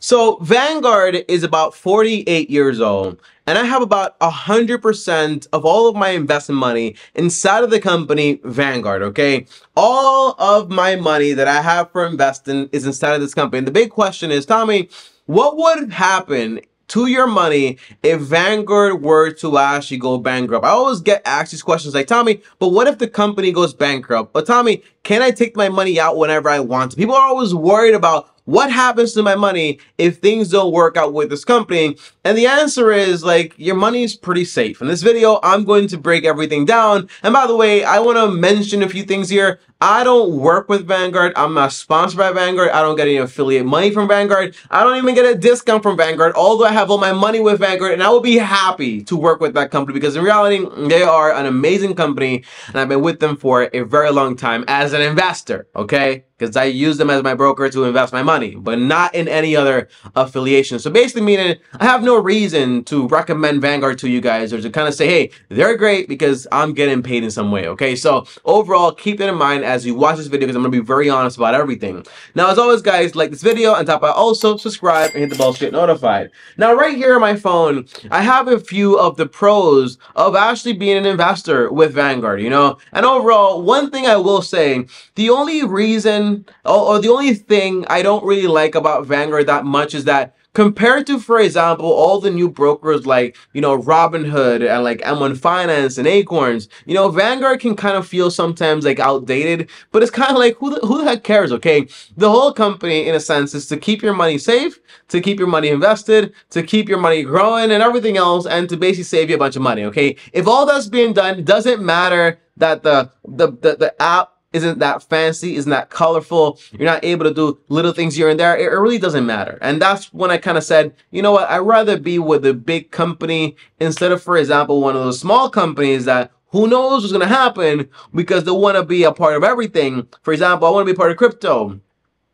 So Vanguard is about 48 years old, and I have about 100% of all of my investment money inside of the company Vanguard, okay? All of my money that I have for investing is inside of this company. And the big question is, Tommy, what would happen to your money if Vanguard were to actually go bankrupt? I always get asked these questions like, Tommy, but what if the company goes bankrupt? But Tommy, can I take my money out whenever I want to? People are always worried about what happens to my money if things don't work out with this company. And the answer is, like, your money is pretty safe. In this video, I'm going to break everything down. And by the way, I want to mention a few things here. I don't work with Vanguard. I'm not sponsored by Vanguard. I don't get any affiliate money from Vanguard. I don't even get a discount from Vanguard, although I have all my money with Vanguard, and I will be happy to work with that company because in reality, they are an amazing company, and I've been with them for a very long time as an investor, okay? Because I use them as my broker to invest my money, but not in any other affiliation. So basically meaning I have no reason to recommend Vanguard to you guys or to kind of say, hey, they're great because I'm getting paid in some way, okay? So overall, keep that in mind as you watch this video because I'm going to be very honest about everything. Now, as always, guys, like this video and top out also subscribe and hit the bell to get notified. Now, right here on my phone, I have a few of the pros of actually being an investor with Vanguard, you know? And overall, one thing I will say, the only reason or the only thing I don't really like about Vanguard that much is that compared to, for example, all the new brokers like, you know, Robinhood and like M1 Finance and Acorns, you know, Vanguard can kind of feel sometimes like outdated, but it's kind of like, who the heck cares, okay? The whole company, in a sense, is to keep your money safe, to keep your money invested, to keep your money growing and everything else, and to basically save you a bunch of money, okay? If all that's being done, it doesn't matter that the app isn't that fancy, isn't that colorful, you're not able to do little things here and there, it really doesn't matter. And that's when I kind of said, you know what, I'd rather be with a big company instead of, for example, one of those small companies that who knows what's going to happen because they want to be a part of everything. For example, I want to be part of crypto.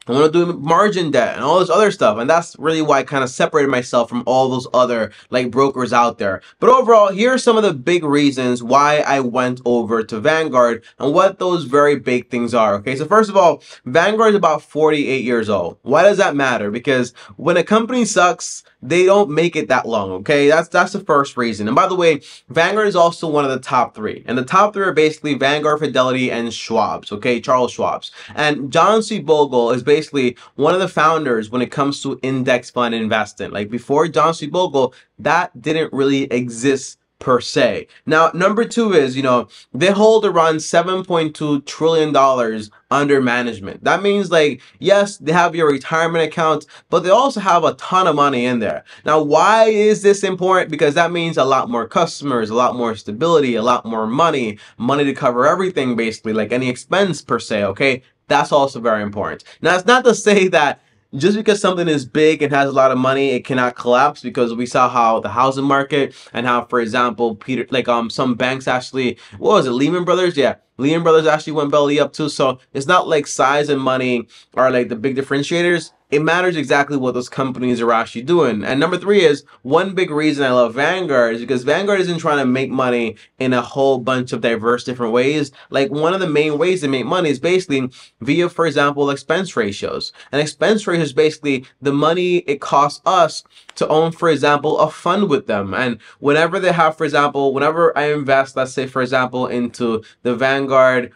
I want to do margin debt and all this other stuff. And that's really why I kind of separated myself from all those other like brokers out there. But overall, here are some of the big reasons why I went over to Vanguard and what those very big things are. Okay, so first of all, Vanguard is about 48 years old. Why does that matter? Because when a company sucks, they don't make it that long, okay? That's the first reason. And by the way, Vanguard is also one of the top three. And the top three are basically Vanguard, Fidelity, and Schwab's, okay? Charles Schwab's. And John C. Bogle is basically one of the founders when it comes to index fund investing. Like before John C. Bogle, that didn't really exist per se. Now, number two is, you know, they hold around $7.2 trillion under management. That means, like, yes, they have your retirement account, but they also have a ton of money in there. Now, why is this important? Because that means a lot more customers, a lot more stability, a lot more money to cover everything, basically, like any expense per se, okay? That's also very important. Now, it's not to say that just because something is big and has a lot of money, it cannot collapse, because we saw how the housing market and how, for example, some banks actually, what was it, Lehman Brothers? Yeah, Lehman Brothers actually went belly up too. So it's not like size and money are like the big differentiators. It matters exactly what those companies are actually doing. And number three is, one big reason I love Vanguard is because Vanguard isn't trying to make money in a whole bunch of diverse different ways. Like one of the main ways to make money is basically via, for example, expense ratios. And expense ratio is basically the money it costs us to own, for example, a fund with them. And whenever they have, for example, whenever I invest, let's say, for example, into the Vanguard,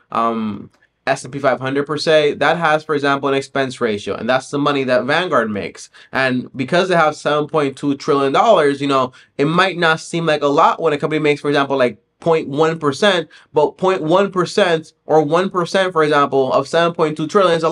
S&P 500 per se, that has, for example, an expense ratio, and that's the money that Vanguard makes. And because they have $7.2 trillion, you know, it might not seem like a lot when a company makes, for example, like 0.1%, but 0.1% or 1%, for example, of 7.2 trillion is a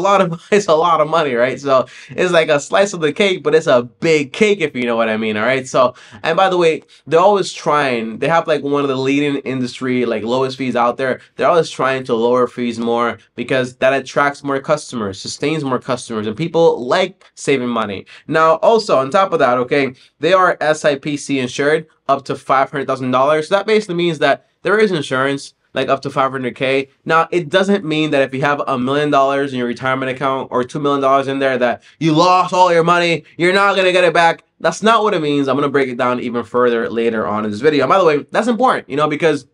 lot of money, right? So it's like a slice of the cake, but it's a big cake, if you know what I mean, all right? So, and by the way, they're always trying, they have like one of the leading industry, like lowest fees out there. They're always trying to lower fees more because that attracts more customers, sustains more customers, and people like saving money. Now, also on top of that, okay, they are SIPC insured up to $500,000. So that basically means that there is insurance like up to 500K. Now, it doesn't mean that if you have $1 million in your retirement account or $2 million in there that you lost all your money, you're not going to get it back. That's not what it means. I'm going to break it down even further later on in this video. And by the way, that's important, you know, because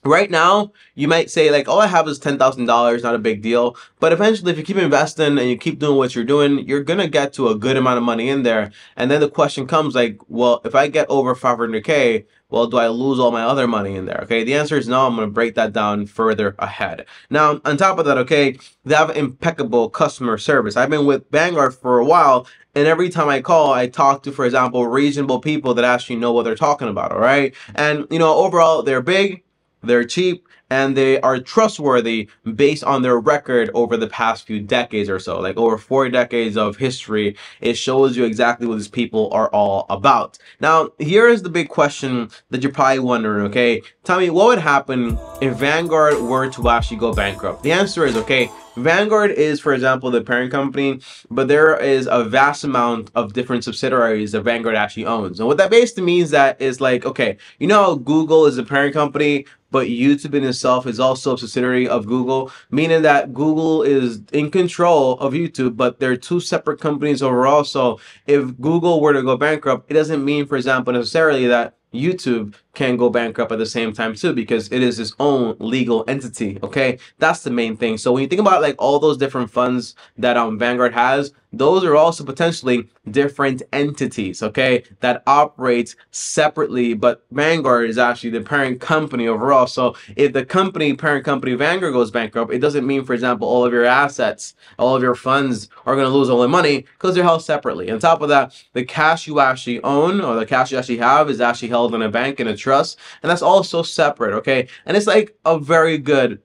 Right now, you might say like, all I have is $10,000, not a big deal. But eventually, if you keep investing and you keep doing what you're doing, you're going to get to a good amount of money in there. And then the question comes like, well, if I get over 500K, well, do I lose all my other money in there? Okay, the answer is no. I'm going to break that down further ahead. Now, on top of that, okay, they have impeccable customer service. I've been with Vanguard for a while, and every time I call, I talk to, for example, reasonable people that actually know what they're talking about, all right? And, you know, overall, they're big, they're cheap, and they are trustworthy based on their record over the past few decades or so. Like over 4 decades of history, it shows you exactly what these people are all about. Now, here is the big question that you're probably wondering, okay? Tommy, what would happen if Vanguard were to actually go bankrupt? The answer is, okay, Vanguard is, for example, the parent company, but there is a vast amount of different subsidiaries that Vanguard actually owns. And what that basically means that is like, okay, you know how Google is the parent company, but YouTube in itself is also a subsidiary of Google, meaning that Google is in control of YouTube, but they're two separate companies overall. So if Google were to go bankrupt, it doesn't mean, for example, necessarily that YouTube can go bankrupt at the same time too, because it is its own legal entity. Okay, that's the main thing. So when you think about like all those different funds that Vanguard has, those are also potentially different entities, okay, that operate separately, but Vanguard is actually the parent company overall. So if the parent company Vanguard goes bankrupt, it doesn't mean, for example, all of your assets, all of your funds are going to lose all the money, because they're held separately. On top of that, the cash you actually own, or the cash you actually have, is actually held in a bank, in a trust, and that's also separate, okay? And it's like a very good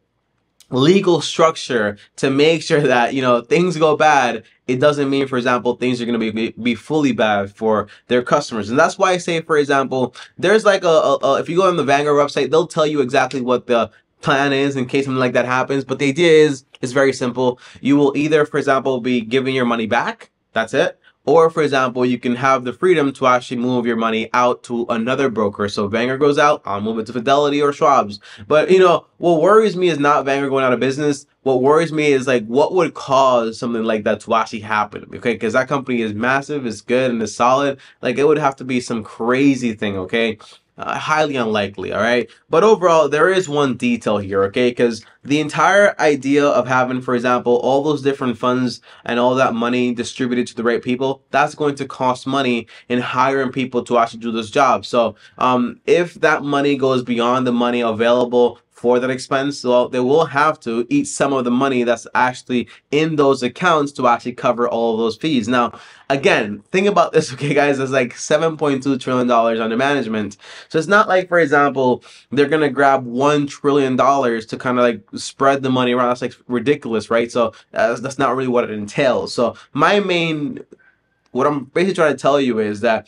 legal structure to make sure that, you know, things go bad. It doesn't mean, for example, things are going to be fully bad for their customers. And that's why I say, for example, there's like if you go on the Vanguard website, they'll tell you exactly what the plan is in case something like that happens. But the idea is very simple. You will either, for example, be giving your money back. That's it. Or, for example, you can have the freedom to actually move your money out to another broker. So Vanguard goes out, I'll move it to Fidelity or Schwab's. But, you know, what worries me is not Vanguard going out of business. What worries me is like, what would cause something like that to actually happen? Okay, because that company is massive, it's good, and it's solid. Like, it would have to be some crazy thing, okay? Highly unlikely, all right? But overall, there is one detail here, okay? Because the entire idea of having, for example, all those different funds and all that money distributed to the right people, that's going to cost money in hiring people to actually do this job. So if that money goes beyond the money available for that expense, well, they will have to eat some of the money that's actually in those accounts to actually cover all of those fees. Now, again, think about this, okay, guys, it's like $7.2 trillion under management. So it's not like, for example, they're going to grab $1 trillion to kind of like spread the money around. That's like ridiculous, right? So that's not really what it entails. So what I'm basically trying to tell you is that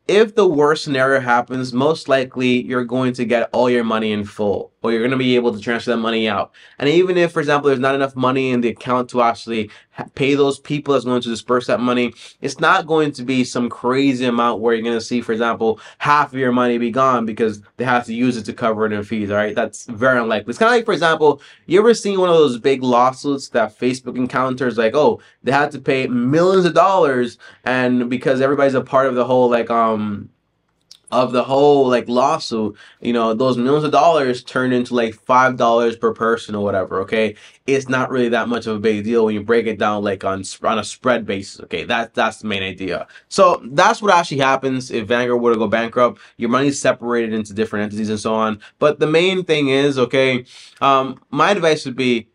if the worst scenario happens, most likely you're going to get all your money in full, or you're going to be able to transfer that money out. And even if, for example, there's not enough money in the account to actually pay those people that's going to disperse that money, it's not going to be some crazy amount where you're going to see, for example, half of your money be gone because they have to use it to cover their fees, all right? That's very unlikely. It's kind of like, for example, you ever seen one of those big lawsuits that Facebook encounters, like, oh, they had to pay millions of dollars, and because everybody's a part of the whole, like, lawsuit, you know, those millions of dollars turned into like $5 per person or whatever, okay? It's not really that much of a big deal when you break it down like on a spread basis, okay? That's the main idea. So that's what actually happens if Vanguard were to go bankrupt. Your money's separated into different entities and so on. But the main thing is, okay, my advice would be,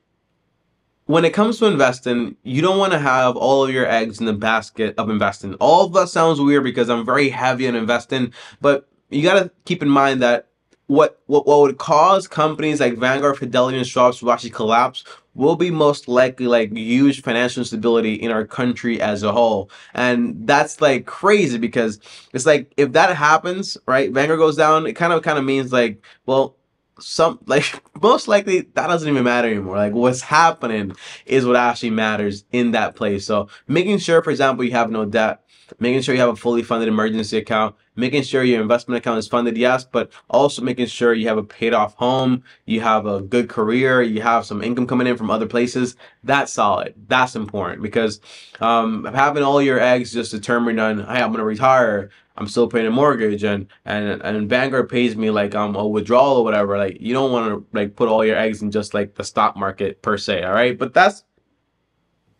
when it comes to investing, you don't want to have all of your eggs in the basket of investing. All of that sounds weird because I'm very heavy on investing, but you got to keep in mind that what would cause companies like Vanguard, Fidelity, and Schwab's to actually collapse will be most likely like huge financial instability in our country as a whole. And that's like crazy because it's like if that happens, right, Vanguard goes down, it kind of means like, well, most likely that doesn't even matter anymore. Like what's happening is what actually matters in that place. So making sure, for example, you have no debt, making sure you have a fully funded emergency account, making sure your investment account is funded, yes, but also making sure you have a paid off home, you have a good career, you have some income coming in from other places. That's solid. That's important, because having all your eggs just determined on, hey, I'm gonna retire, I'm still paying a mortgage, and Vanguard pays me like a withdrawal or whatever. Like, you don't want to like put all your eggs in just like the stock market per se, all right? But that's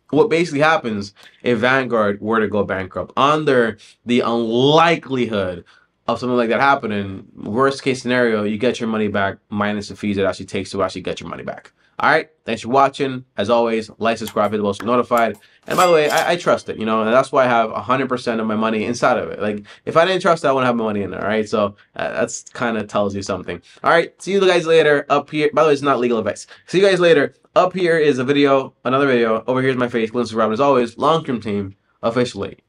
what basically happens if Vanguard were to go bankrupt. Under the unlikelihood of something like that happening, worst case scenario, you get your money back minus the fees it actually takes to actually get your money back. All right, thanks for watching. As always, like, subscribe, hit the bell so you're notified. And by the way, I trust it, you know, and that's why I have 100% of my money inside of it. Like, if I didn't trust it, I wouldn't have my money in there, all right? So that's kind of tells you something. All right, see you guys later up here. By the way, it's not legal advice. See you guys later. Up here is a video, another video. Over here is my face, Glenn Robin. As always, long-term team, officially.